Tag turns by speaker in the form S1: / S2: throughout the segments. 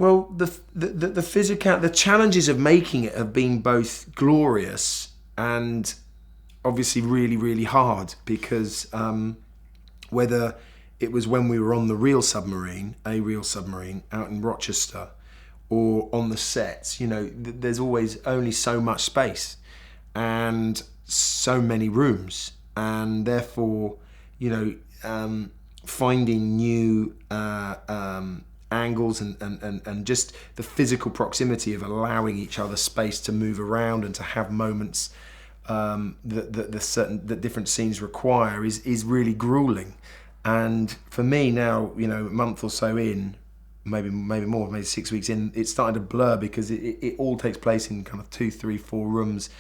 S1: Well, the physical, the challenges of making it have been both glorious and obviously really, really hard, because whether it was when we were on a real submarine out in Rochester, or on the sets, there's always only so much space and so many rooms, and therefore, finding new angles and just the physical proximity of allowing each other space to move around and to have moments that different scenes require is really grueling. And for me now, a month or so in, maybe more, maybe 6 weeks in, it's starting to blur, because it all takes place in kind of 2, 3, 4 rooms,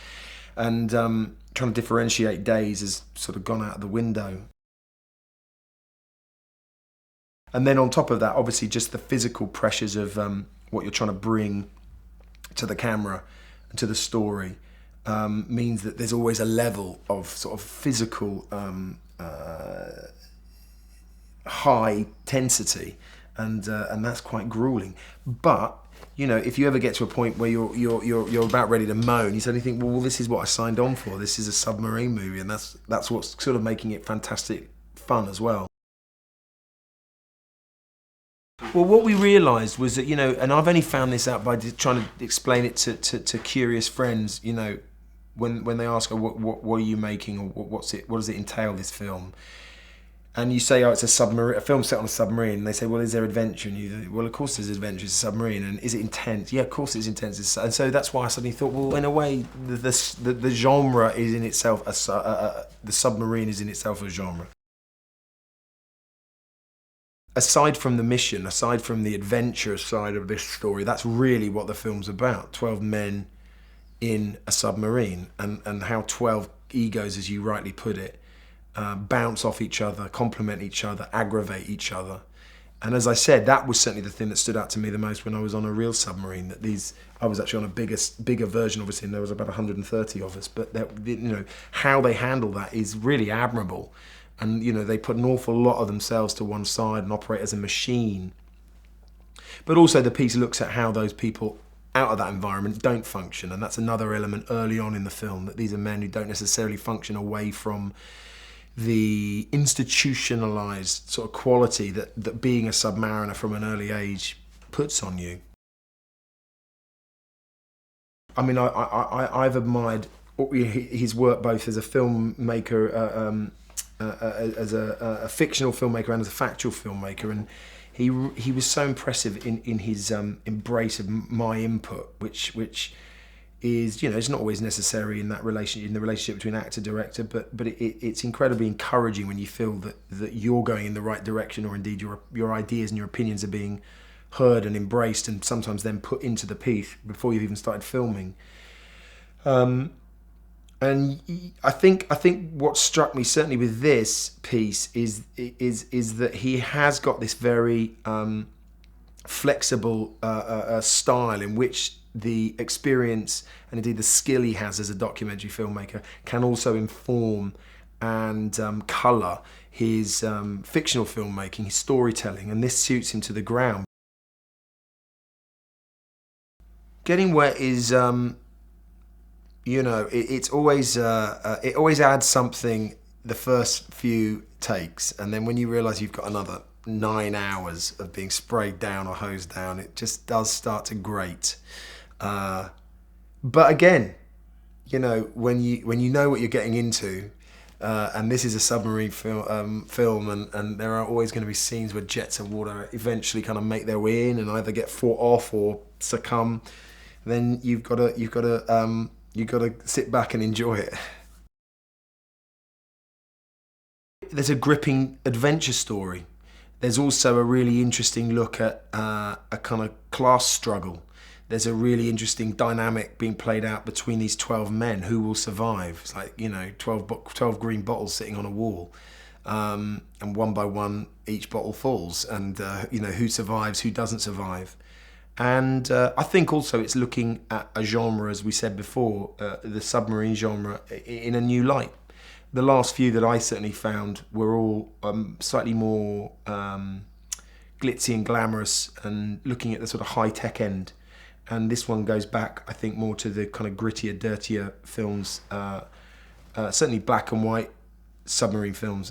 S1: and trying to differentiate days has sort of gone out of the window. And then on top of that, obviously just the physical pressures of what you're trying to bring to the camera and to the story means that there's always a level of sort of physical high intensity, and that's quite grueling. But if you ever get to a point where you're about ready to moan, you suddenly think, well, this is what I signed on for. This is a submarine movie, and that's what's sort of making it fantastic fun as well. Well, what we realised was that, and I've only found this out by trying to explain it to curious friends, when they ask, what are you making, or what does it entail, this film? And you say, it's a film set on a submarine, and they say, well, is there adventure? And you think, well, of course there's adventure, it's a submarine. And is it intense? Yeah, of course it's intense. And so that's why I suddenly thought, well, in a way, the genre is in itself, the submarine is in itself a genre. Aside from the mission, aside from the adventure side of this story, that's really what the film's about. 12 men in a submarine, and how 12 egos, as you rightly put it, bounce off each other, complement each other, aggravate each other. And as I said, that was certainly the thing that stood out to me the most when I was on a real submarine. I was actually on a bigger version, obviously, and there was about 130 of us. But how they handle that is really admirable. And they put an awful lot of themselves to one side and operate as a machine. But also the piece looks at how those people out of that environment don't function, and that's another element early on in the film, that these are men who don't necessarily function away from the institutionalized sort of quality that being a submariner from an early age puts on you. I mean, I've admired his work both as a filmmaker, as a fictional filmmaker, and as a factual filmmaker, and he was so impressive in his embrace of my input, which is, it's not always necessary in the relationship between actor director, but it's incredibly encouraging when you feel that you're going in the right direction, or indeed your ideas and your opinions are being heard and embraced, and sometimes then put into the piece before you've even started filming. And I think what struck me certainly with this piece is that he has got this very flexible style in which the experience and indeed the skill he has as a documentary filmmaker can also inform and colour his fictional filmmaking, his storytelling, and this suits him to the ground. Getting wet is, it's always it always adds something the first few takes, and then when you realise you've got another 9 hours of being sprayed down or hosed down, it just does start to grate. But again, when you know what you're getting into, and this is a submarine film, and there are always going to be scenes where jets of water eventually kind of make their way in and either get fought off or succumb, then you've got to sit back and enjoy it. There's a gripping adventure story. There's also a really interesting look at a kind of class struggle. There's a really interesting dynamic being played out between these 12 men. Who will survive? It's like, 12 green bottles sitting on a wall, and one by one each bottle falls, and who survives, who doesn't survive. And I think also it's looking at a genre, as we said before, the submarine genre, in a new light. The last few that I certainly found were all slightly more glitzy and glamorous and looking at the sort of high-tech end. And this one goes back, I think, more to the kind of grittier, dirtier films, certainly black and white submarine films.